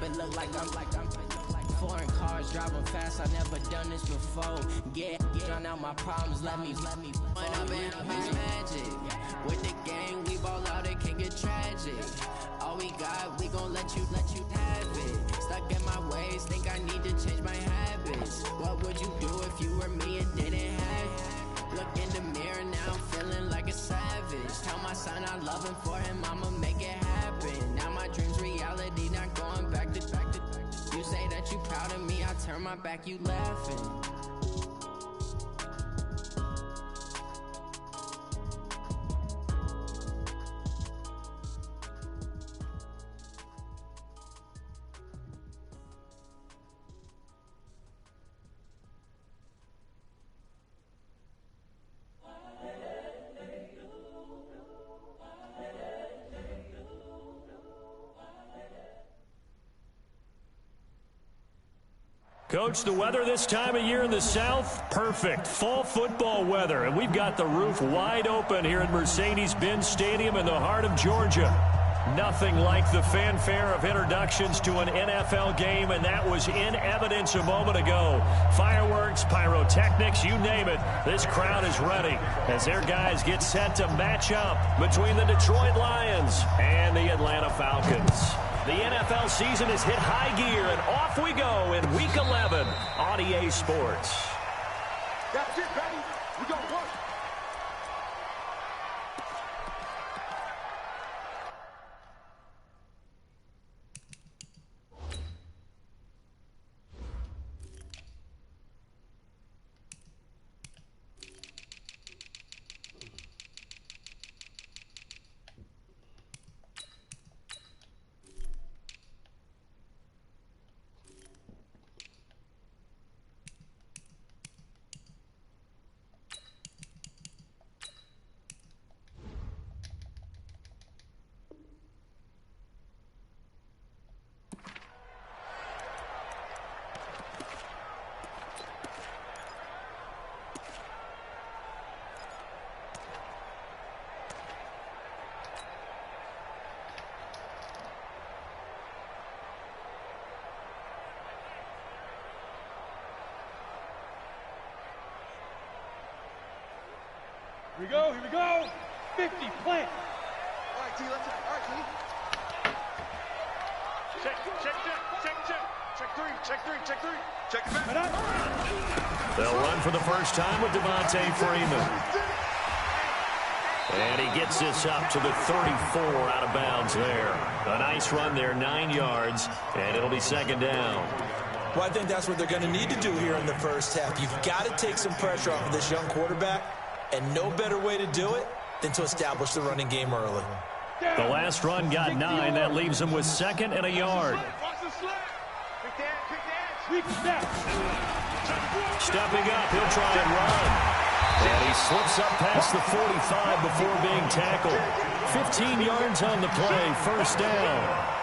it look like I'm foreign cars driving fast. I never done this before. Drown out my problems. Let me. When I'm in up is magic. With the gang, we ball out. It can get tragic. All we got, we gon' let you have it. Stuck in my ways, think I need to change my habits. What would you do if you were me and didn't have it? Look in the mirror now, I'm feeling like a savage. Tell my son I love him, for him I'ma make it happen. Now my dream's reality, not going back to. You say that you proud of me, I turn my back, you laughing. Coach, the weather this time of year in the South, perfect. Fall football weather, and we've got the roof wide open here at Mercedes-Benz Stadium in the heart of Georgia. Nothing like the fanfare of introductions to an NFL game, and that was in evidence a moment ago. Fireworks, pyrotechnics, you name it. This crowd is ready as their guys get set to match up between the Detroit Lions and the Atlanta Falcons. The NFL season has hit high gear, and off we go in Week 11 on EA Sports. That's it, baby. We got work. Here we go. 50, plant. All right, T, let's go. All right, T. Check three. Check it back. They'll run for the first time with Devontae Freeman. And he gets this up to the 34 out of bounds there. A nice run there, 9 yards, and it'll be second down. Well, I think that's what they're going to need to do here in the first half. You've got to take some pressure off of this young quarterback, and no better way to do it than to establish the running game early. The last run got 9. That leaves him with 2nd and a yard. Stepping up, he'll try and run. And he slips up past the 45 before being tackled. 15 yards on the play, first down.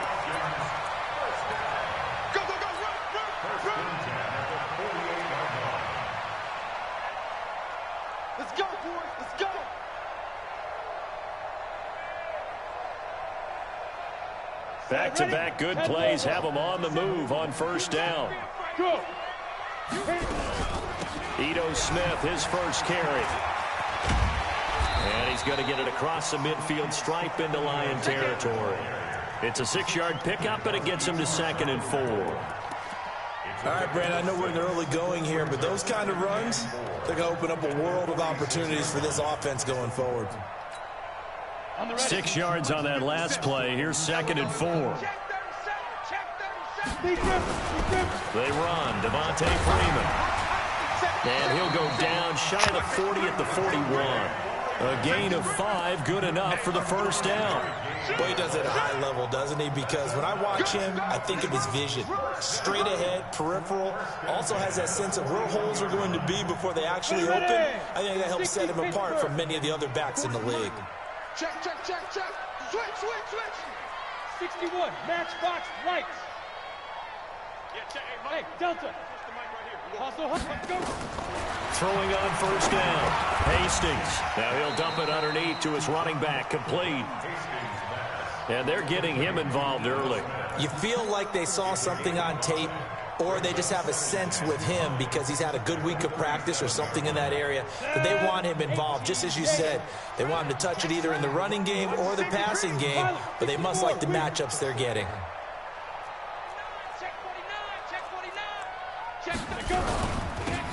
Back-to-back good plays have him on the move on first down. Ito Smith, his first carry. And he's going to get it across the midfield stripe into Lion territory. It's a 6-yard pickup, and it gets him to 2nd and 4. All right, Brandon, I know we're in the early going here, but those kind of runs, they're going to open up a world of opportunities for this offense going forward. 6 yards on that last play. Here's 2nd and 4. They run. Devontae Freeman. And he'll go down shy of the 40 at the 41. A gain of 5, good enough for the first down. Well, he does it at a high level, doesn't he? Because when I watch him, I think of his vision. Straight ahead, peripheral. Also has that sense of where holes are going to be before they actually open. I think that helps set him apart from many of the other backs in the league. Check. Switch. 61, matchbox right. Hey, Delta. Go. Throwing on first down. Hastings. Now he'll dump it underneath to his running back, complete. And they're getting him involved early. You feel like they saw something on tape, or they just have a sense with him because he's had a good week of practice or something in that area that they want him involved. Just as you said, they want him to touch it either in the running game or the passing game, but they must like the matchups they're getting.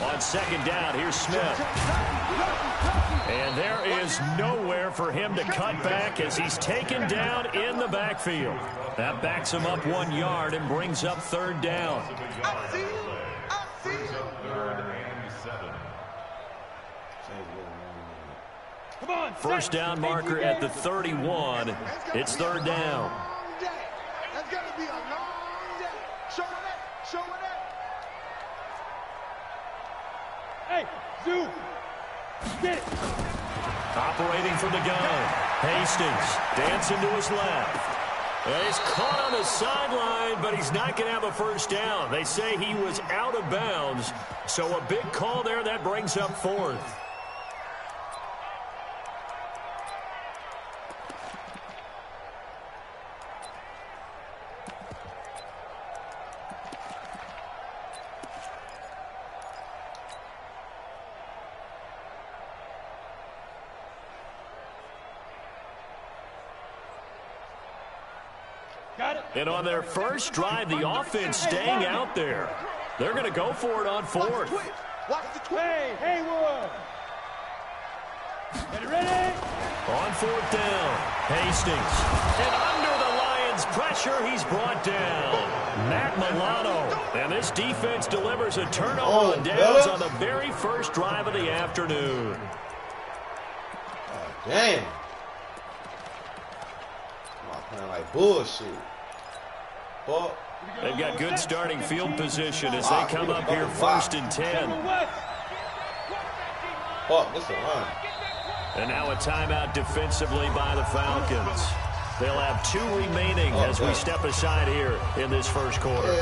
On second down, here's Smith. And there is nowhere for him to cut back as he's taken down in the backfield. That backs him up 1 yard and brings up third down. First down marker at the 31. It's third down. That's going to be a long day. Show it up. Show it up. Hey, Zoo. Get it. Operating from the gun. Hastings dancing to his left. And he's caught on the sideline, but he's not going to have a first down. They say he was out of bounds. So a big call there. That brings up fourth. And on their first drive, the offense staying out there. They're going to go for it on fourth. Hey, Haywood. Get it ready. On fourth down, Hastings. And under the Lions' pressure, he's brought down. Matt Milano. And this defense delivers a turnover on downs on the very first drive of the afternoon. Damn. I'm playing like bullshit. But they've got good starting field position as they come up here first and 10. Fuck, this is a run. And now a timeout defensively by the Falcons. They'll have 2 remaining as we step aside here in this first quarter.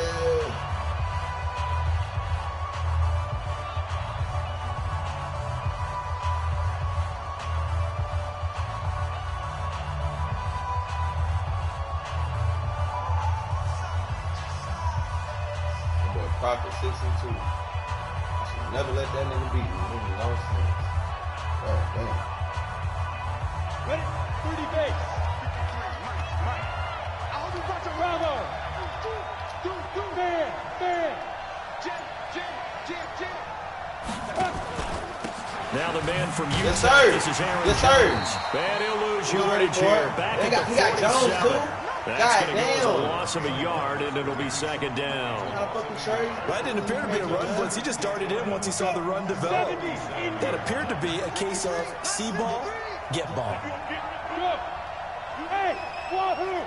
Profit 6 and 2. I should never let that nigga beat me. Nigga lost sense. Oh, damn. Ready? 30 base. Bravo. Man. Now the man from Utah. Yes, sir. This is Aaron Yes, sir. Jones. And he'll lose yardage here. Back at the 47. Jones, too. That's going to go as a loss of a yard, and it'll be second down. Well, it didn't appear to be a run blitz. He just darted in once he saw the run develop. That appeared to be a case of see ball, get ball. Hey, Wahoo!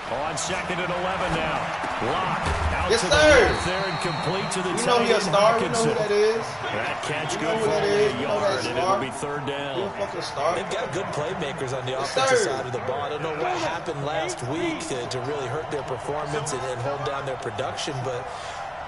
On second and 11 now. Block out Yes, to sir. the left there and complete to the You know tight he a end star. You know who Hawkinson. that is. That catch You good know for who that only is. a You know yard, that and star. it'll be third He a down. fucking star. They've got good playmakers on the Yes, offensive sir. side of the ball. I don't know what happened last week to really hurt their performance and hold down their production, but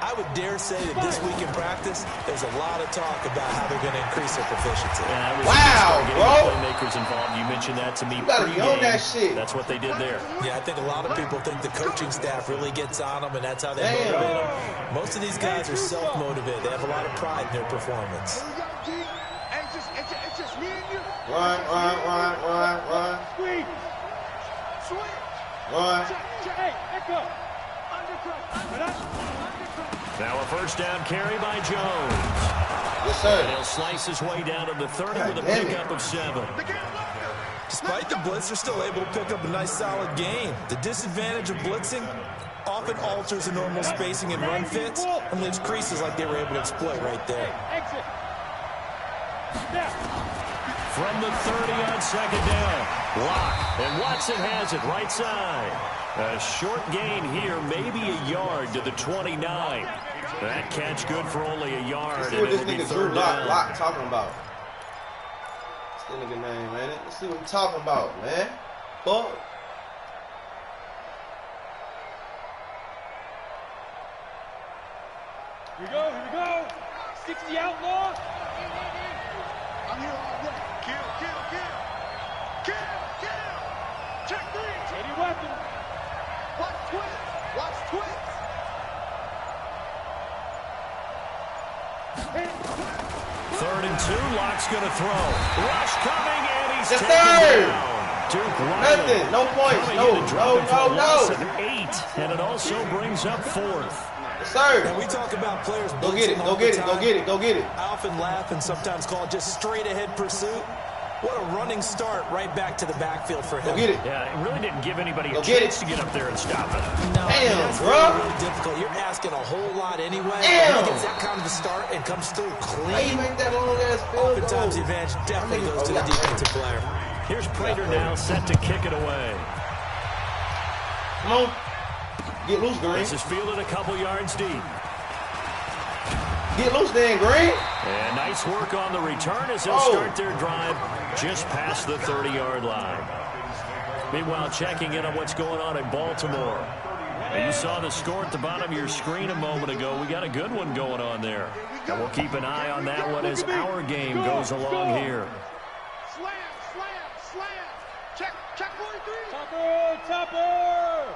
I would dare say that this week in practice, there's a lot of talk about how they're going to increase their proficiency. Wow, bro. Playmakers involved. You mentioned that to me. You gotta be on that shit. That's what they did there. Yeah, I think a lot of people think the coaching staff really gets on them, and that's how they motivate them. Most of these guys are self-motivated. They have a lot of pride in their performance. It's just me and you. Run. Squeeze. Run. Hey, echo. Undercut. Now a first down carry by Jones. Yes, And sir. he'll slice his way down to the 30 with a damn it. pickup of 7. Despite the blitz, they're still able to pick up a nice, solid gain. The disadvantage of blitzing often alters the normal spacing and run fits and leaves creases like they were able to exploit right there. Exit. From the 30 on second down. Block. And Watson has it right side. A short gain here, maybe a yard to the 29. That catch good for only a yard. Let's see And what this it'll be nigga third Drew down. Lock talking about. What's that nigga name, man? Let's see what he's talking about, man. Fuck. Here we go. 60 outlaw. I'm here all day. Kill. Check 3. 2, Locke's going to throw. Rush coming, and he's Yes, taken sir. down. Duke Nothing. No points. No. Eight, and it also brings up 4th. Yes, sir. And we talk about players Go get it. Go get it. Go get it. Go get it. I often laugh and sometimes call it just straight ahead pursuit. What a running start right back to the backfield for him. Go get it. Yeah, it really didn't give anybody a Go get chance it. to get up there and stop it. No, Damn, that's bro. really difficult. You're asking a whole lot anyway. Damn. He gets that kind of a start and comes through How you clean. make that long ass field Oftentimes the goal? advantage definitely goes to the defensive player. Here's Prater now set to kick it away. Come on. Get loose, Green. This is fielded a couple yards deep. Get loose then, Green. And nice work on the return as they'll start their drive just past the 30-yard line. Meanwhile, checking in on what's going on in Baltimore. And you saw the score at the bottom of your screen a moment ago. We got a good one going on there. And we'll keep an eye on that one as our game goes along here. Slam. Check 43. Topper.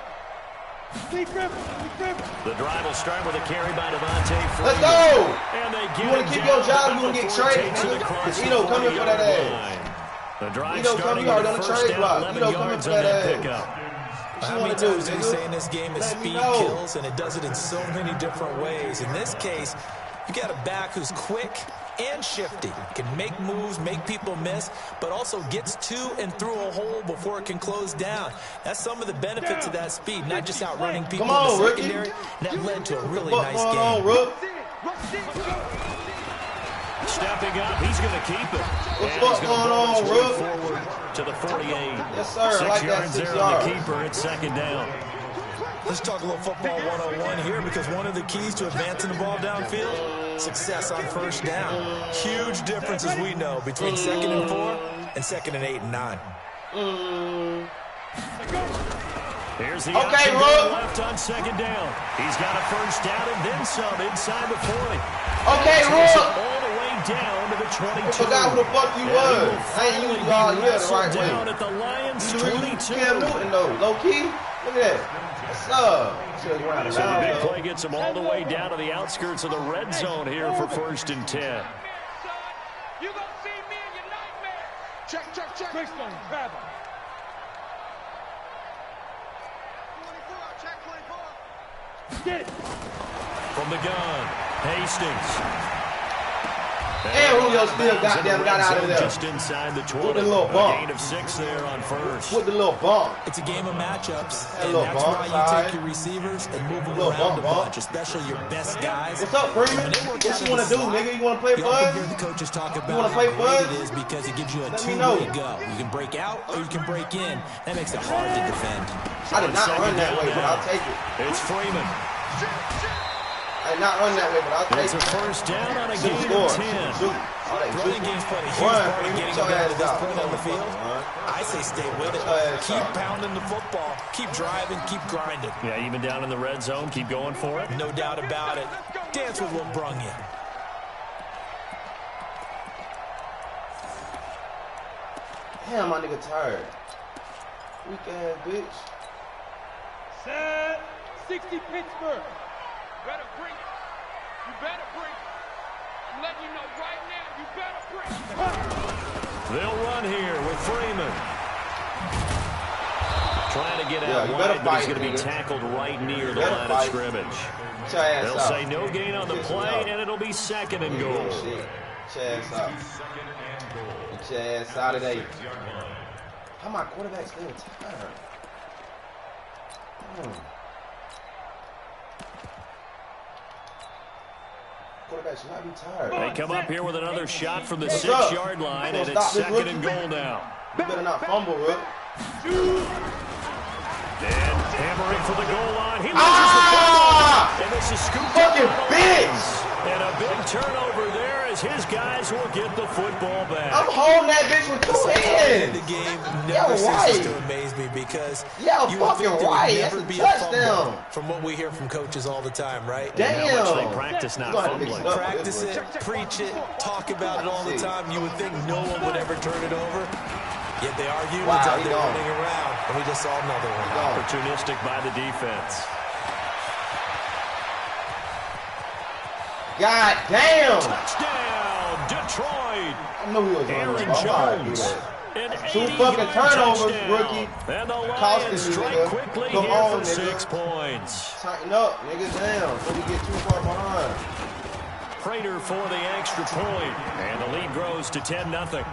Lee Griffin. The drive will start with a carry by Devontae Freeman. Let's go. And they You want to keep your job, you want to get traded, nigga. Because Ito come here for that ass. The drive Ito come starting here with on a the first trade down, block. 11 Ito come here yards for on that that ass. pickup. What How you many want to do, times do we say in nigga? this game is Let me speed know. kills, and it does it in so many different ways. In this case, you got a back who's quick and shifty, can make moves, make people miss, but also gets to and through a hole before it can close down. That's some of the benefits of that speed, not just outrunning people Come on, in the rookie. secondary. And that led to a really What's nice going game. on, Rook? Stepping up, he's going to keep it. What's And he's going gonna on, roll his way Rook? forward to the 48. Yes, sir. I 6 like that yards 6 there on yards. the keeper. It's second down. Let's talk a little football 101 here, because one of the keys to advancing the ball downfield, success on first down. Huge difference, as we know, between 2nd and 4 and 2nd and 8 and 9. Here's the Okay, option Rook. left on second down. He's got a first down and then some inside the 40. Okay, Takes it Rook. all the way down to the 22. I forgot who the fuck you was. I ain't used y'all here the Wrestled right down way. at the Lions You 22. Cam Newton, though. Low key. Look at that. What's up? Should've run So the around, big though. play gets him all the way down to the outskirts of the red zone here for 1st and 10. You gonna see me in your nightmare. Check. Quickstone, grab him. 24, check 24. Get it. From the gun, Hastings. And Julio still got out of there. Just inside the 20. With the little bump. A gain of 6 there on first. With the little bump. It's a game of matchups, That and little that's bump, why you side. take your receivers and move them Little around bump, a bump. bunch, especially your best guys. What's up, Freeman? What you want to do, nigga? You want to play You often hear fuzz? the coaches talk wanna about play how great fuzz? it is because it gives you a Let me know. two-way go. You can break out or you can break in. That makes it hard to defend. I did not run that way, but I'll take it. It's Freeman. I did not run that way, but I'll take It's a it. first down on a Shoot, gain score. of 10. Shoot. All right, Running shoot. game's played a huge Run, part in Freeman. getting Get them your down to ass this out. point on the field. Run. I say stay with it. Get your ass Keep out. pounding the football. Keep driving. Keep grinding. Yeah, even down in the red zone, keep going for it. No doubt about it. Dance with what brung you. Damn, my nigga tired. Weak ass bitch. Set. 60 Pittsburgh. Better bring it. You better bring it. I'm letting you know right now, you better bring it. They'll run here with Freeman. Trying to get Yeah, out you better wide, but he's fight, going to be nigga. tackled right near the better line fight. of scrimmage. Get your ass They'll out. say no gain on the Get your play, ass out. and it'll be 2nd and goal. Shit. Get your ass out. Get your ass out of there. How my quarterback still tired? Quarterback should not be tired. They come up here with another shot from the What's up? 6-yard line, You and gonna it's stop this 2nd and rookie? goal now. You better not fumble, Rook. And hammering for the goal line. He loses Ah! the football, and this is scooped Fucking up. bitch! And a big turnover there as his guys will get the football back. I'm holding that bitch with 2 hands. The game Yeah, never ceases right. to amaze me because Yeah, you would fucking think there would right. never That's a be a fumble touchdown. from what we hear from coaches all the time, right? Damn. How much they practice not You gonna have to mix fumbling. it up. Practice it, preach it, talk about it all the time. You would think no one would ever turn it over. Yet they are humans Wow, out he there gone. running around. And we just saw another one. Opportunistic by the defense. God damn. Touchdown, Detroit. I knew he was Aaron on Jones. An 2 fucking turnovers, touchdown. rookie. And the Lions Costing me, strike nigga. quickly Come here on, for nigga. 6 points. Tighten up, nigga, down. So we get too far behind. Prater for the extra point. And the lead grows to 10-0.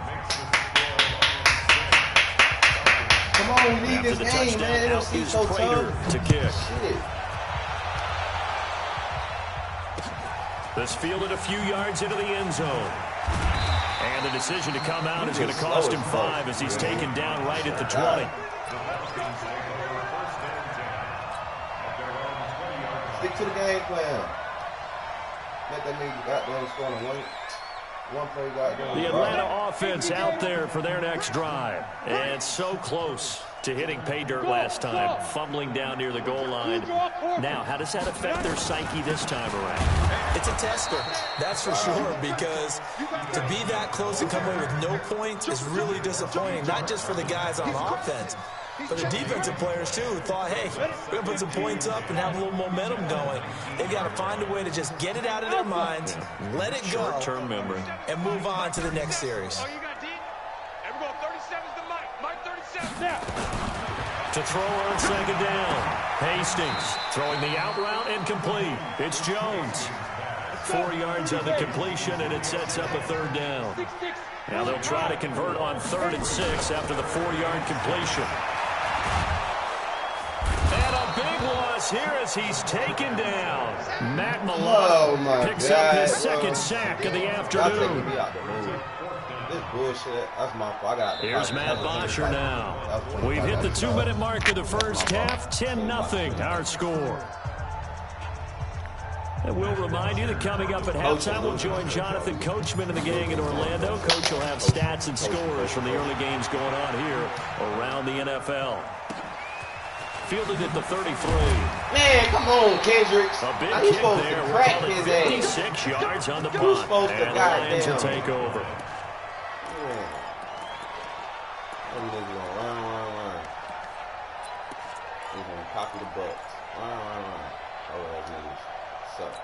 Come on, we need this the game, man. It'll out see is so Prater tough. to kick. Shit. This fielded a few yards into the end zone. And the decision to come out is going to cost him 5 as he's taken down right at the 20. Stick to the game plan. Let that nigga goddamn score on one play goddamn. The Atlanta offense out there for their next drive. And so close to hitting pay dirt last time, fumbling down near the goal line. Now, how does that affect their psyche this time around? It's a tester, that's for sure, because to be that close and come away with no points is really disappointing, not just for the guys on offense, but the defensive players, too, who thought, hey, we're going to put some points up and have a little momentum going. They've got to find a way to just get it out of their minds, let it go, short-term memory, and move on to the next series. Oh, you got D? And we're going 37's the mic. Mike 37 now. To throw on second down. Hastings throwing the out route incomplete. It's Jones. 4 yards on the completion, and it sets up a 3rd down. Now they'll try to convert on 3rd and 6 after the 4-yard completion. And a big loss here as he's taken down. Matt Milano picks up his 2nd sack of the afternoon. This bullshit, that's my fault. I got Here's Matt Bosher now. We've hit the 2-minute mark of the first half. 10-0 our score. And we'll remind you that coming up at halftime, we'll join Jonathan Coachman and the gang in Orlando. Coach will have stats and scores from the early games going on here around the NFL. Fielded at the 33. Man, come on, Kendricks. A big Now he's kick supposed there. to We're crack calling his 56 yards on the Who's punt. supposed to And the Lions will goddamn take over. Yeah. Them niggas gonna run. He's gonna copy the Bucks. Run. Oh, that niggas suck.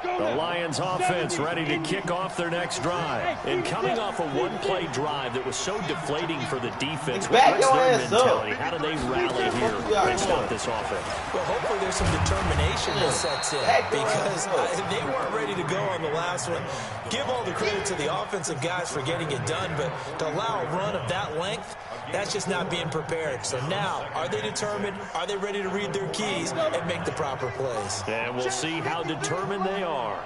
The Lions offense ready to kick off their next drive. And coming off a one-play drive that was so deflating for the defense, what's their mentality? How do they rally here and stop this offense? Well, hopefully there's some determination that sets in, because they weren't ready to go on the last one. Give all the credit to the offensive guys for getting it done, but to allow a run of that length, that's just not being prepared. So now, are they determined? Are they ready to read their keys and make the proper plays? And we'll see how determined they are.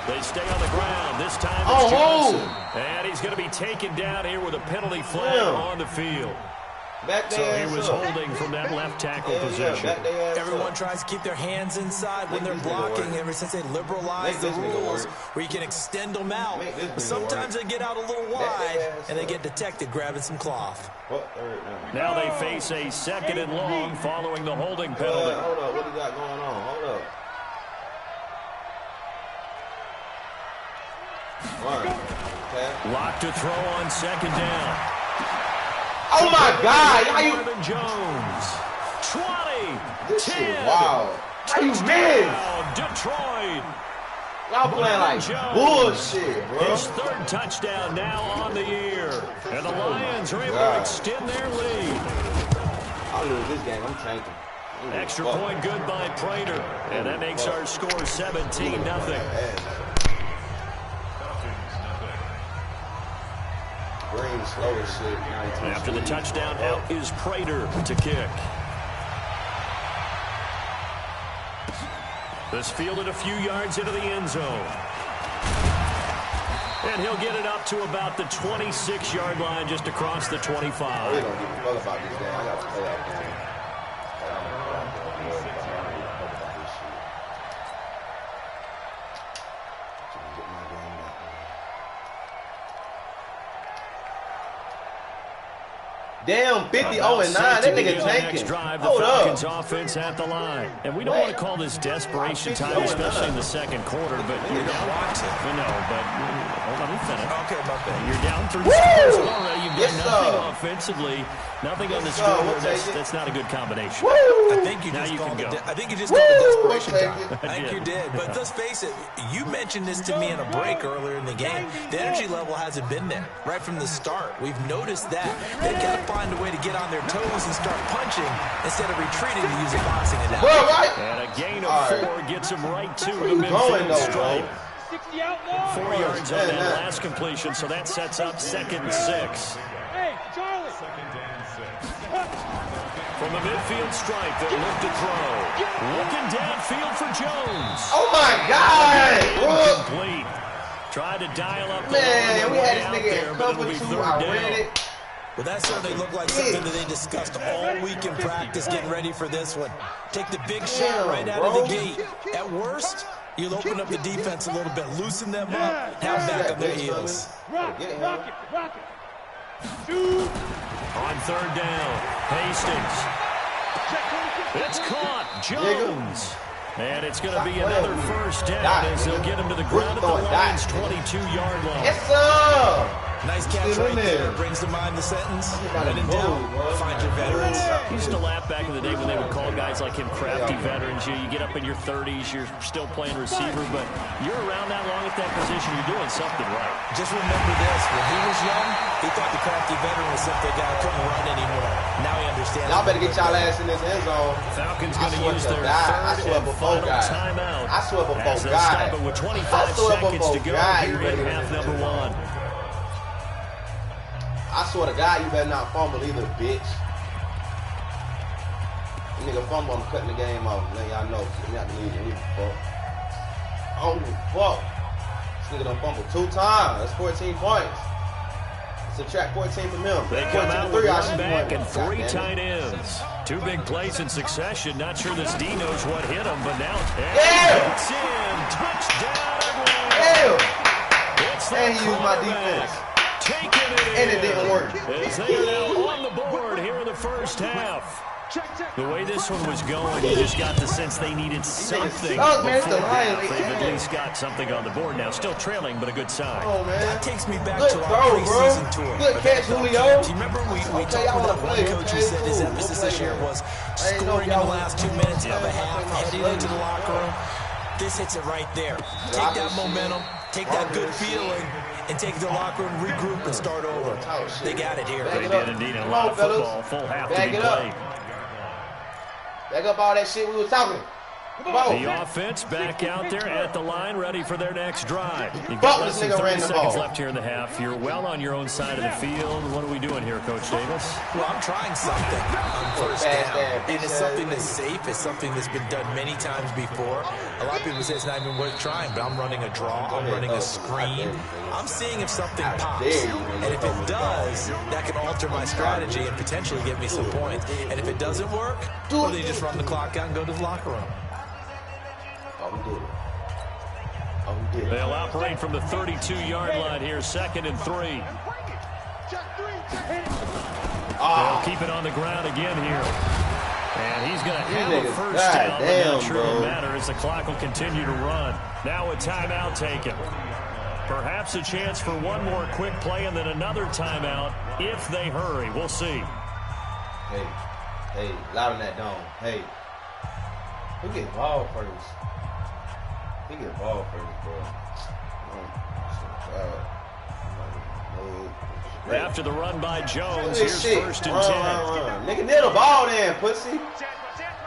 They stay on the ground. This time it's Johnson. And he's going to be taken down here with a penalty flag on the field. So he was holding from that left tackle position. Everyone tries to keep their hands inside when they're blocking ever since they liberalized the rules where you can extend them out. But sometimes they get out a little wide and they get detected grabbing some cloth. Now they face a 2nd and long following the holding penalty. Hold up, what do you got going on? Hold up. Lock to throw on 2nd down. Oh my God! How you? Jones. 20. This 10. shit, wow. How you miss? Detroit. Y'all playing like bullshit, bro. His 3rd touchdown now on the year. And the Lions are able to extend their lead. I'll lose this game. I'm tanking. Extra point good by Prater. And that makes our score 17-0. Green slow as shit. After the touchdown, out is Prater to kick. This fielded a few yards into the end zone. And he'll get it up to about the 26-yard line just across the 25. I really don't give a fuck about this game. I got to play that game. Damn, 50-0-9. That nigga tanking. Hold up. Falcons offense at the line. And we don't want to call this desperation time, especially in the second quarter, but you're down. No, but hold on, let me finish. Okay, my bad. You're down 3 scores already. You've got nothing offensively, nothing on the scoreboard. That's not a good combination. I think you just called it. I think you just called it desperation time. I think you did. But let's face it, you mentioned this to me in a break earlier in the game. The energy level hasn't been there right from the start. We've noticed that. They got to find a way to get on their toes and start punching instead of retreating to use a boxing analogy. And a gain of 4 gets him right to the midfield stripe. 4 yards on that last completion, so that sets up 2nd and 6. Hey, Charlie. From the midfield stripe, they look to throw. Looking downfield for Jones. Oh, my God. Complete. Tried to dial up the man, we had this nigga there, in but it'll cover be 2. 3rd I down. read it. Well, that certainly looked like something that they discussed all week in practice, getting ready for this one. Take the big shot right out of the gate. At worst, you'll open up the defense a little bit, loosen them up, have them back on their heels. Rock it. On 3rd down, Hastings. It's caught. Jones. And it's going to be another 1st down as they'll get him to the ground at the Lions' 22-yard line. Yes, sir. Nice catch right there. Brings to mind the sentence. When in doubt, find your veterans. I used to laugh back in the day when they would call guys like him crafty veterans. You get up in your 30s, you're still playing receiver, but you're around that long at that position, you're doing something right. Just remember this. When he was young, he thought the crafty veteran was simply a guy who couldn't run anymore. Now he understands. Y'all better get y'all ass in this end zone. Falcons going to use their 3rd and final timeout. I swear before as they'll stop it with 25 seconds to go here in half number 1. I swear to God, you better not fumble either, bitch. You nigga fumble, I'm cutting the game off. Let y'all know. You have to leave. Fuck. Oh, fuck. This nigga done fumbled 2 times. That's 14 points. Subtract 14 from him. They come out with 1 back and 3 tight ends. 2 big plays in succession. Not sure this D knows what hit him, but now it's in. Touchdown. And he used my defense. And it didn't work. As they are now on the board here in the 1st half. The way this one was going, you just got the sense they needed something. Oh, man, it's the Lions. They've at least got something on the board now. Still trailing, but a good sign. Oh, man. That takes me back to our preseason tour. Good catch, Julio. Do you remember we talked with that one coach who said his emphasis this year was scoring in the last 2 minutes of a half, heading into the locker room? This hits it right there. Take that momentum, take that good feeling, and take the locker room, regroup, and start over. They got it here. They did indeed. A lot of football, full half to be played. Back up all that shit we was talking. The offense back out there at the line, ready for their next drive. You've got less than 30 seconds left here in the half. You're well on your own side of the field. What are we doing here, Coach Davis? Well, I'm trying something on 1st down. And it's something that's safe. It's something that's been done many times before. A lot of people say it's not even worth trying, but I'm running a draw. I'm running a screen. I'm seeing if something pops. And if it does, that can alter my strategy and potentially get me some points. And if it doesn't work, well, they just run the clock out and go to the locker room. They'll operate from the 32-yard line here, 2nd and 3. They'll keep it on the ground again here. And he's going to have a 1st down, but not sure it'll matter as the clock will continue to run. Now a timeout taken. Perhaps a chance for one more quick play and then another timeout if they hurry. We'll see. Hey, loud in that dome. Hey, who get ball first? He get ball first, bro. After the run by Jones, here's 1st and 10. Nigga, near the ball then, pussy.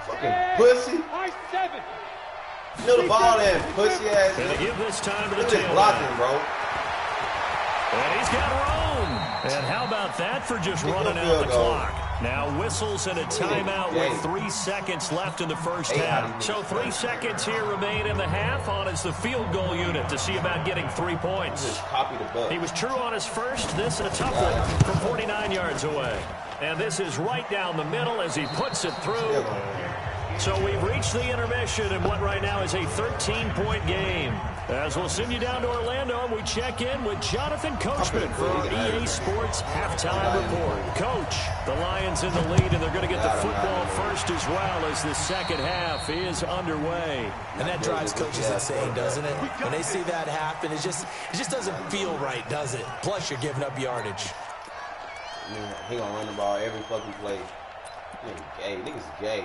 Fucking pussy. Near the ball then, pussy ass. Gonna give this time to the tailback. Blocking, bro. And he's got room. And how about that for just running out the clock? Now whistles and a timeout with 3 seconds left in the 1st half. So 3 seconds here remain in the half on as the field goal unit to see about getting 3 points. He was true on his first. This a tough one from 49 yards away. And this is right down the middle as he puts it through. So we've reached the intermission in what right now is a 13-point game. As we'll send you down to Orlando, and we check in with Jonathan Coachman for our EA Sports Halftime Report. Coach, the Lions in the lead, and they're going to get the football first as well as the second half is underway. And that drives coaches insane, doesn't it? When they see that happen, it just doesn't feel right, does it? Plus, you're giving up yardage. He gonna run the ball every fucking play. Gay, niggas gay.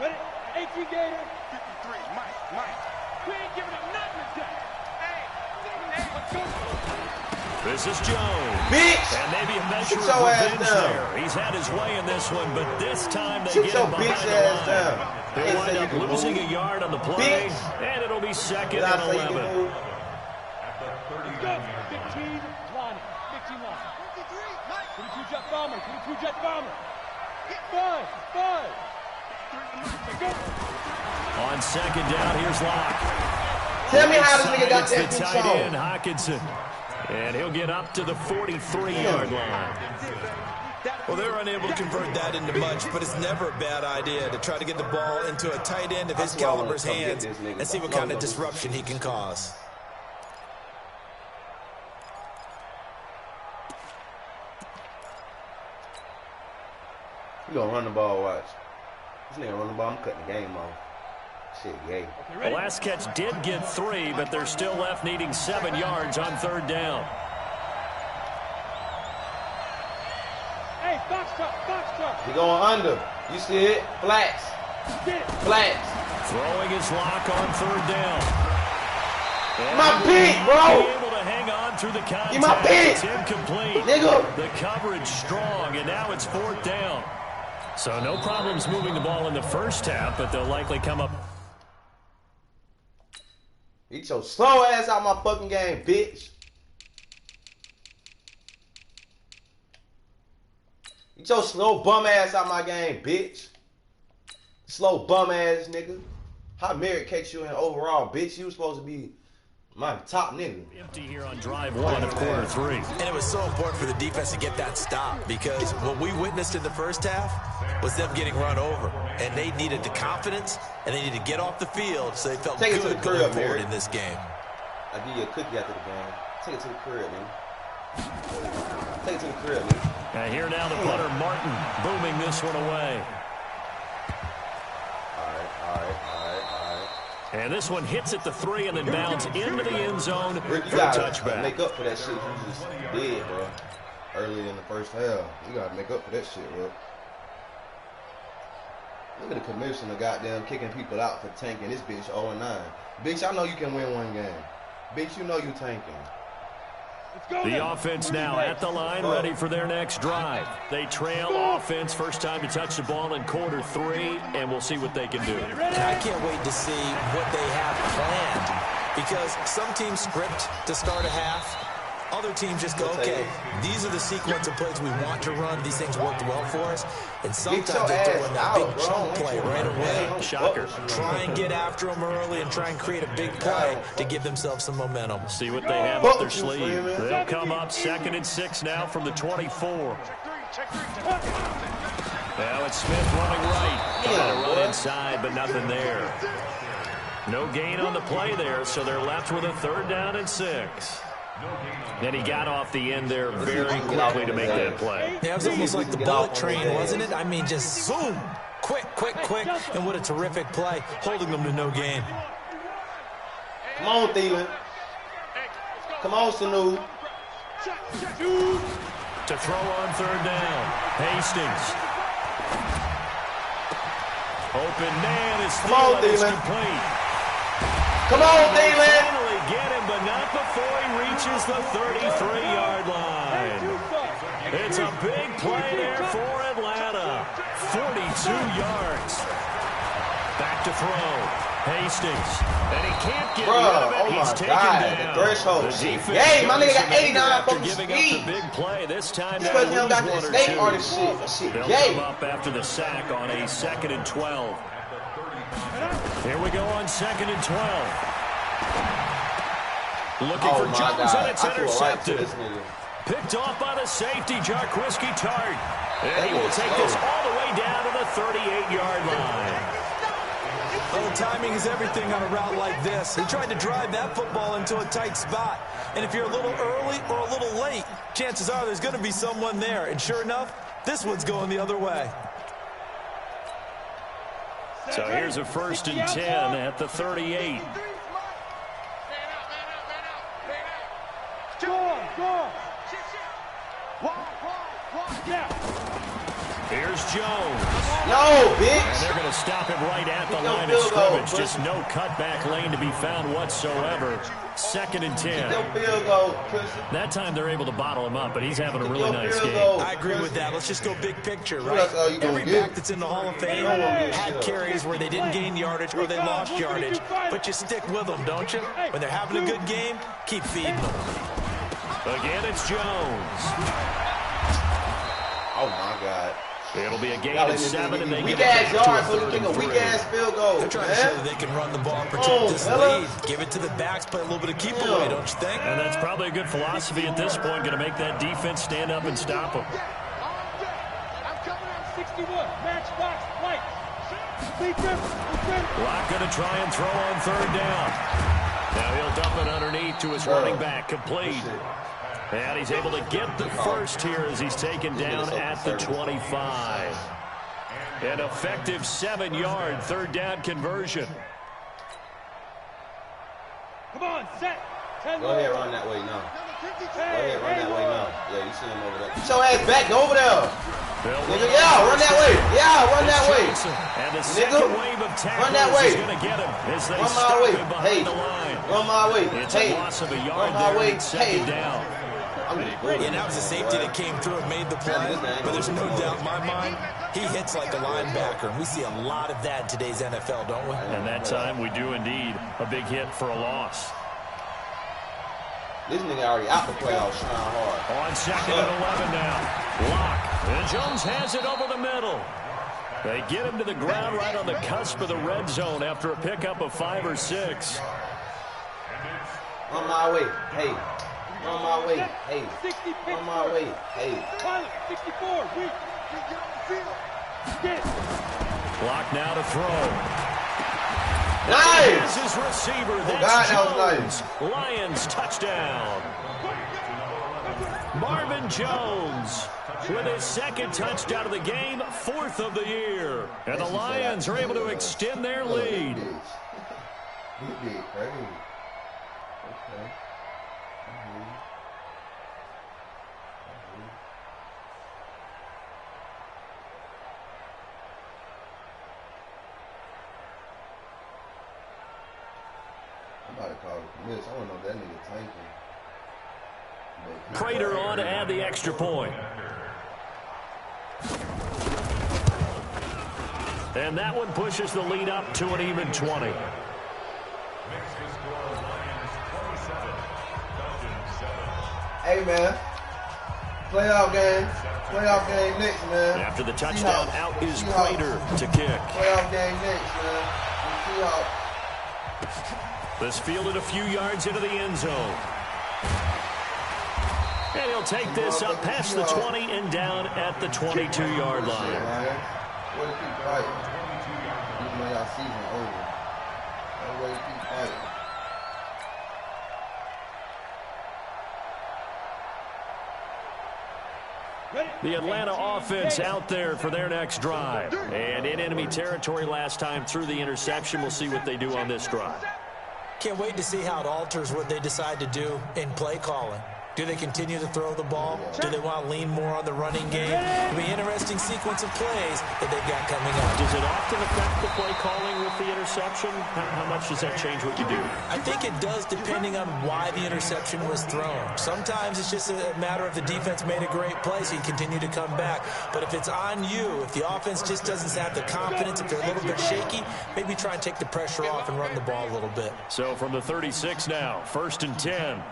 Ready? 18 Gator. 53. Mike. We ain't giving up nothing today. Hey, let's go. This is Jones. Bitch! And maybe a measure of your ass revenge down. there. He's had his way in this one, but this time they Sit get your him behind bitch the ass line. down. They'll wind up losing a yard on the play, Bitch. and it'll be second Did I and say you can 11. move? Let's go. 15, 20. 15 line. 22 jet bomber. 22 jet bomber. 5. Let's go. On second down, here's Locke. Tell me how this nigga got It's that the bitch tight end, on. Hockenson. And he'll get up to the 43-yard line. Well, they're unable to convert that into much, but it's never a bad idea to try to get the ball into a tight end of his caliber's hands and see what kind of disruption he can cause. You gonna run the ball, watch. This nigga run the ball, I'm cutting the game off. Shit, gay. The last catch did get 3, but they're still left needing 7 yards on third down. Hey, box truck. He going under. You see it? Flats. Flats. Throwing his Lock on third down. And My he pick, will bro. be able to hang on through the contact. Get my pick. It's incomplete. Nigga. The coverage strong, and now it's fourth down. So no problems moving the ball in the first half, but they'll likely come up. Get your slow ass out my fucking game, bitch. Get your slow bum ass out my game, bitch. Slow bum ass nigga. How Merritt catch you in overall, bitch? You was supposed to be my top nigga. Empty here on drive 1 of quarter 3. And it was so important for the defense to get that stop because what we witnessed in the first half was them getting run over. And they needed the confidence, and they needed to get off the field so they felt Take it to good the going crib, forward Mary. in this game. I give you a cookie after the game. Take it to the crib, man. Take it to the crib, man. And here now the punter, Martin, booming this one away. All right. And this one hits at the 3 and then bounds into the end zone for Rick, a you gotta touchback. make up for that shit you just did, bro. Early in the first half. You gotta make up for that shit, bro. Look at the commissioner goddamn kicking people out for tanking this bitch 0-9. Bitch, I know you can win one game. Bitch, you know you tanking. The offense now at the line, ready for their next drive. They trail offense, first time to touch the ball in quarter 3, and we'll see what they can do. And I can't wait to see what they have planned because some teams script to start a half. Other teams just go, okay, these are the sequence of plays we want to run. These things worked well for us. And sometimes they throw in that big chunk play right away. Shocker. Try and get after them early and try and create a big play to give themselves some momentum. See what they have up their sleeve. They'll come up 2nd and 6 now from the 24. Now it's Smith running right. Trying to run inside, but nothing there. No gain on the play there, so they're left with a 3rd down and 6. And he got off the end there very quickly to make that play. Yeah, it was almost like the bullet train, wasn't it? I mean, just zoom. Quick. And what a terrific play, holding them to no gain. Come on, Thielen. Come on, Sanu. To throw on 3rd down, Hastings. Open man is Thielen. It's complete. Come on, Thielen. Finally get him, but not before he reaches the 33-yard line. It's a big play there for Atlanta. 42 yards. Back to throw. Hastings. And he can't get rid of it. Oh He's my taken God, down. the threshold The shit. defense Yay, my nigga got goes 89 after fucking giving speed. up the big play. This time This they'll person don't got lose the 1 or state 2. artist shit. That shit They'll gay. come up after the sack on a 2nd and 12. Here we go on 2nd and 12. Looking for Jones, and it's intercepted. Picked off by the safety, Jarquiski Tart. And he will take this all the way down to the 38-yard line. Well, the timing is everything on a route like this. He tried to drive that football into a tight spot. And if you're a little early or a little late, chances are there's going to be someone there. And sure enough, this one's going the other way. So here's a 1st and 10 at the 38. Here's Jones. No, bitch. And they're going to stop him right at the line of scrimmage. Just no cutback lane to be found whatsoever. 2nd and 10. That time they're able to bottle him up, but he's having a really nice game. I agree with that. Let's just go big picture, right? Every back that's in the Hall of Fame had carries where they didn't gain yardage or they lost yardage. But you stick with them, don't you? When they're having a good game, keep feeding them. Again, it's Jones. Oh, my God. It'll be a gain of 7, and they get weak-ass yards, so you take a weak-ass field goal. They're trying to show that they can run the ball and protect this lead. Give it to the backs, play a little bit of keep away, don't you think? And that's probably a good philosophy at this point, going to make that defense stand up and stop them. I'm coming on 61. Matchbox, light. Locke going to try and throw on 3rd down. Now he'll dump it underneath to his running back, complete. And he's able to get the first here as he's taken down at the 25. An effective 7-yard 3rd down conversion. Come on, set. Go ahead, run that way now. Go ahead, run that way now. Yeah, you see him over there. Get your ass back, go over there. Nigga, yeah, run that way. Yeah, run that way. And the second wave of tackles is going to get him as they stop him behind the line. Run my way. It's a loss of a yard there and 2nd down. And that was a safety that came through and made the play. But there's no doubt in my mind, he hits like a linebacker. And we see a lot of that in today's NFL, don't we? And that time we do indeed. A big hit for a loss. This nigga already out the playoffs trying hard. On 2nd and 11 now. Locke. And Jones has it over the middle. They get him to the ground right on the cusp of the red zone after a pickup of 5 or 6. On my way. Hey. On my way. Hey. On my way. Hey. 64. Weak. Locke now to throw. Nice! His receiver. That's that was Jones. Lions touchdown. Marvin Jones with his 2nd touchdown of the game, 4th of the year. And the Lions are able to extend their lead. I want to know that nigga tanking. Prater on to add the extra point. And that one pushes the lead up to an even 20. Hey, man. Playoff game. Playoff game next, man. After the touchdown, out is Prater to kick. Playoff game next, man. Seahawks. This fielded a few yards into the end zone. And he'll take this up past the 20 and down at the 22-yard line. What if he fight? Even though y'all season over. That way he keep fighting. The Atlanta offense out there for their next drive. And in enemy territory last time through the interception. We'll see what they do on this drive. Can't wait to see how it alters what they decide to do in play calling. Do they continue to throw the ball? Do they want to lean more on the running game? It'll be an interesting sequence of plays that they've got coming up. Does it often affect the play calling with the interception? How much does that change what you do? I think it does depending on why the interception was thrown. Sometimes it's just a matter of the defense made a great play, so you continue to come back. But if it's on you, if the offense just doesn't have the confidence, if they're a little bit shaky, maybe try and take the pressure off and run the ball a little bit. So from the 36 now, 1st and 10.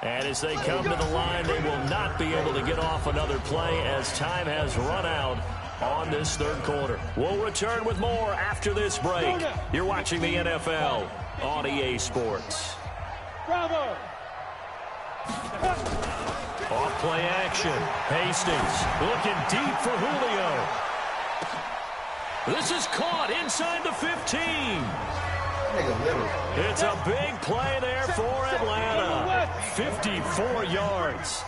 And as they come to the line, they will not be able to get off another play as time has run out on this 3rd quarter. We'll return with more after this break. You're watching the NFL on EA Sports. Bravo! Off play action. Hastings looking deep for Julio. This is caught inside the 15. It's a big play there for Atlanta. 54 yards.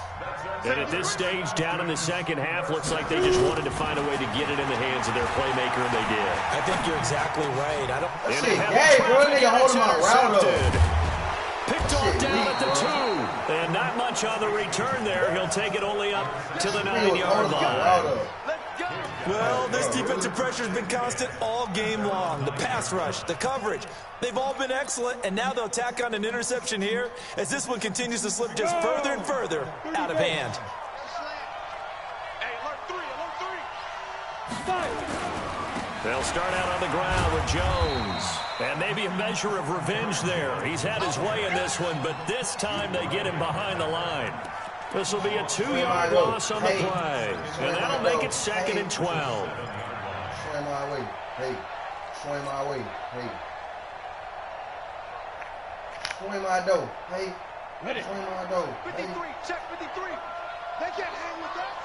And at this stage, down in the second half, looks like they just wanted to find a way to get it in the hands of their playmaker, and they did. I think you're exactly right. Picked off down at the 2. And not much on the return there. He'll take it only up to the 9-yard line. Well, this defensive pressure has been constant all game long. The pass rush, the coverage, they've all been excellent, and now they'll tack on an interception here as this one continues to slip just further and further out of hand. They'll start out on the ground with Jones. And maybe a measure of revenge there. He's had his way in this one, but this time they get him behind the line. This will be a 2-yard loss on the play. And that'll make it 2nd and 12. Swing my way. Hey. Swing my way. Hey. Swing my dough. Hey. Swing my dough. 53. Check 53. They can't hang with us.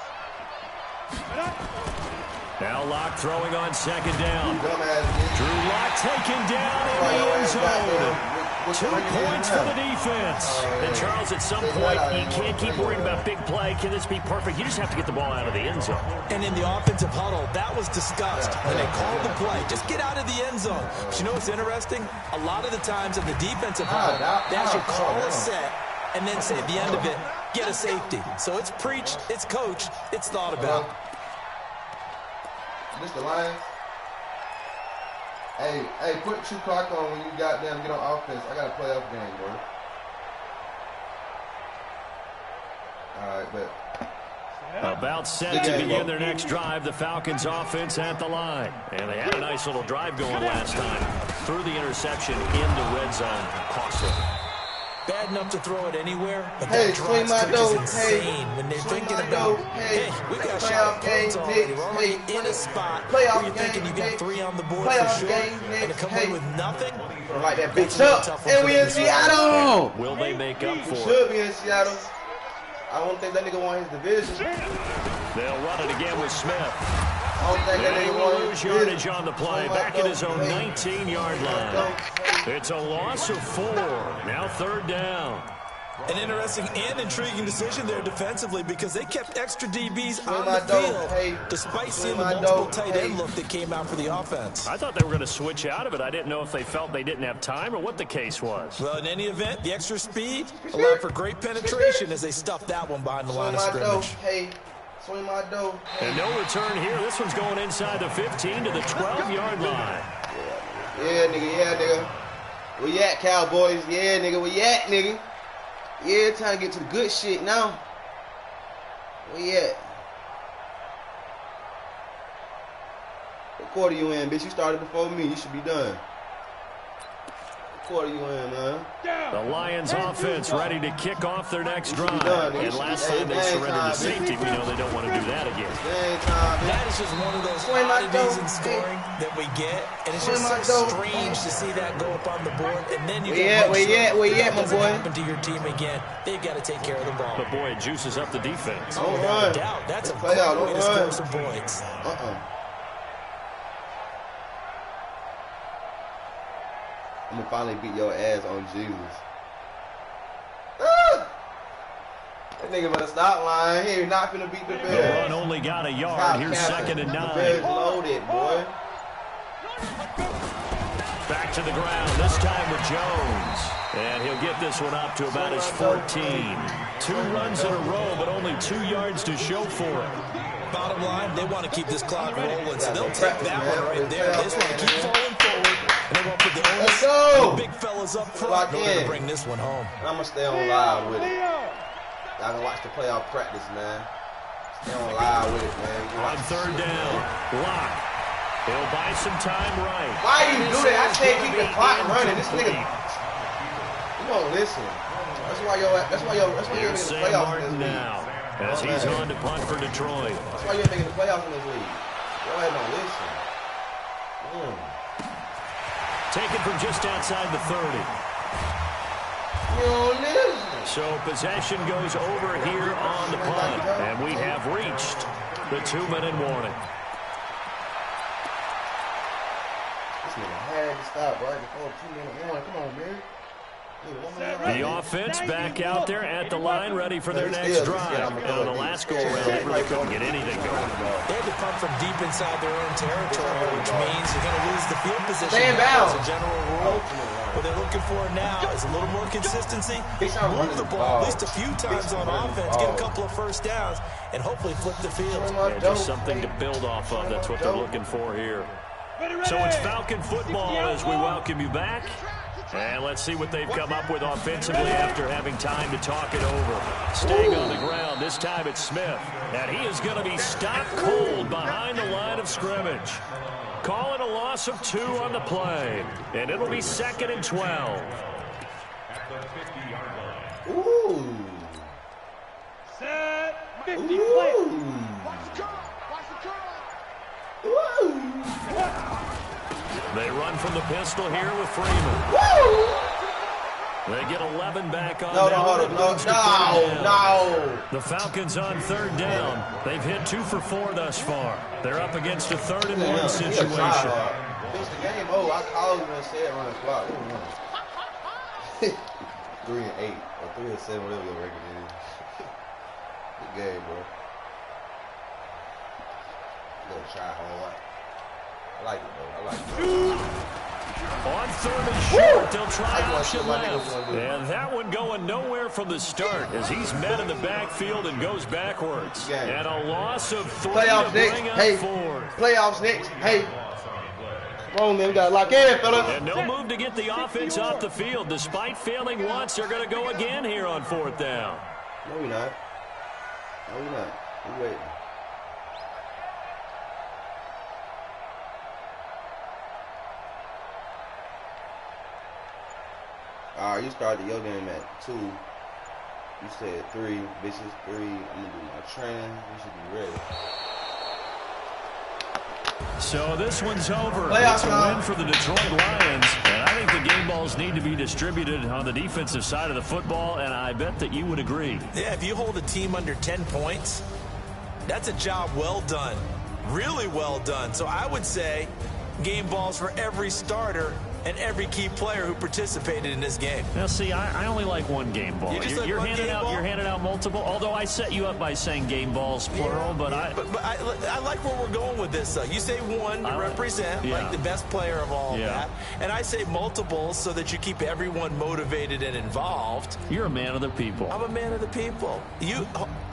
Now Locke throwing on 2nd down. Drew Lock taken down in the end zone. 2 points for the defense. And Charles, at some point, you can't keep worrying about big play. Can this be perfect? You just have to get the ball out of the end zone. And in the offensive huddle, that was discussed when they called the play. Just get out of the end zone. But you know what's interesting? A lot of the times in the defensive huddle, they actually call a set and then say at the end of it, get a safety. So it's preached, it's coached, it's thought about. This the Lions. Hey, put 2 clock on when you goddamn get on offense. I got a playoff game, bro. All right, bet. About set to begin their next drive. The Falcons offense at the line. And they had a nice little drive going last time. Threw the interception into red zone. Costly. Bad enough to throw it anywhere, but that drive stretch is insane when they're thinking about, hey, we got a shot at points already. We're already in a spot where you're thinking you got 3 on the board for sure, and to come away with nothing. Like that bitch up, and we in Seattle. Will they make up for it? Should be in Seattle. I don't think that nigga won his division. They'll run it again with Smith. I don't think that They nigga will won lose yardage on the play, back at his own 19-yard line. It's a loss of 4. Now 3rd down. An interesting and intriguing decision there defensively because they kept extra DBs on the field despite seeing the multiple tight end look that came out for the offense. I thought they were going to switch out of it. I didn't know if they felt they didn't have time or what the case was. Well, in any event, the extra speed allowed for great penetration as they stuffed that one behind the line of scrimmage. Swing my dough. And no return here. This one's going inside the 15 to the 12-yard line. Yeah, nigga. Where you at, Cowboys? Yeah, nigga. Where you at, nigga? Yeah, time to get to the good shit now. Where you at? What quarter you in, bitch? You started before me. You should be done. What quarter you in, man? The Lions offense ready to kick off their next drive. And last time they surrendered to safety, we know they don't want to do that again. That is just one of those oddities in scoring that we get. And it's just so strange to see that go up on the board. And then you get where you at, my boy? Happen to your team again. They've got to take care of the ball. But boy, it juices up the defense. Oh, without a doubt. That's a great way to score some points. I'm gonna finally beat your ass on Jesus. That nigga better stop lying. He ain't not finna beat the Bears. The run only got a yard. Here's 2nd and 9. The Bears loaded, boy. Back to the ground, this time with Jones. And he'll get this one up to about his 14. 2 runs in a row, but only 2 yards to show for it. Bottom line, they want to keep this clock rolling, so they'll take that one right there. They just want to keep falling forward, and they want to put the onus on the big fellas up front in order to bring this one home. I'm going to stay on live with it. Y'all can watch the playoff practice, man. Stay on live with it, man. On 3rd down, Locke. He'll buy some time right. Why you do that? I said keep the clock running. This nigga, you won't listen. That's why you're making the playoffs in this league. Now, as he's on to punt for Detroit. That's why you're making the playoffs in this league. Go ahead, don't listen. Taken from just outside the 30. You don't listen. So possession goes over here on the punt, and we have reached the 2-minute warning. This nigga had to stop right before 2-minute warning. Come on, man. The offense back out there at the line, ready for their next drive. And on the last go-around, they really couldn't get anything going. They had to punt from deep inside their own territory, which means you're going to lose the field position. Stand down. As a general rule. What they're looking for now is a little more consistency. Move the ball at least a few times on offense, get a couple of first downs, and hopefully flip the field. Yeah, just something to build off of. That's what they're looking for here. So it's Falcon football as we welcome you back. And let's see what they've come up with offensively after having time to talk it over. Staying on the ground, this time it's Smith. And he is going to be stopped cold behind the line of scrimmage. Calling a loss of 2 on the play. And it'll be 2nd and 12. Ooh. Set. 50 Ooh. play. Ooh. They run from the pistol here with Freeman. Woo! They get 11 back on. No. The Falcons on 3rd down. They've hit 2 for 4 thus far. They're up against a 3rd and 1 situation. Finish the game. Oh, I was going to say it on the clock. 3 and 8 or 3 and 7, whatever your record is. Good game, bro. Little try hard. I like it, though. I like it. On 3rd and short, they'll try option left. And that one going nowhere from the start as he's met in the backfield and goes backwards. And a loss of 3 Playoffs next. Hey, 4. Playoffs next. Hey. Come on, man. We got to lock in, fellas. And no move to get the offense off the field. Despite failing once, they're going to go again here on 4th down. No, we're not. No, we're not. We're waiting. All right, you started your game at 2. You said 3. Bitches 3. I'm going to do my training. We should be ready. So this one's over. Playoff It's a win for the Detroit Lions. And I think the game balls need to be distributed on the defensive side of the football, and I bet that you would agree. Yeah, if you hold a team under 10 points, that's a job well done. Really well done. So I would say game balls for every starter and every key player who participated in this game. Now, see, I only like one game ball. You're handing out multiple. Although I set you up by saying game balls plural, but I like where we're going with this. Though you say one to represent like the best player of all that, and I say multiples so that you keep everyone motivated and involved. You're a man of the people. I'm a man of the people.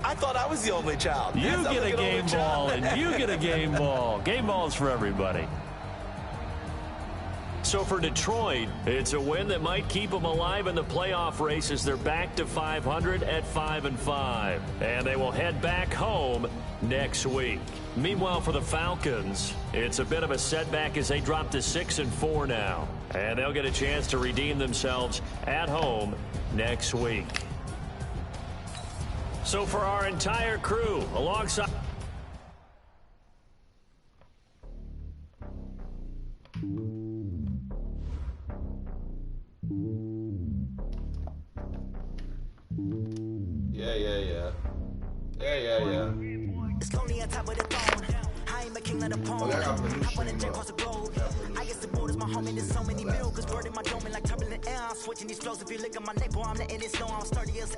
I thought I was the only child. You get a game ball, and you get a game ball. Game balls for everybody. So for Detroit, it's a win that might keep them alive in the playoff race as they're back to 500 at 5-5. And they will head back home next week. Meanwhile, for the Falcons, it's a bit of a setback as they drop to 6-4 now. And they'll get a chance to redeem themselves at home next week. So for our entire crew, alongside... Yeah. It's lonely on top of the throne. I am a king of the pawn. I wanna drink across the globe. I guess the borders, my home, and there's so many miracles. Bird in my dome, and like turbulent air. I'm switching these flows. If you look at my neck, boy, I'm letting it snow. I'm 30 years.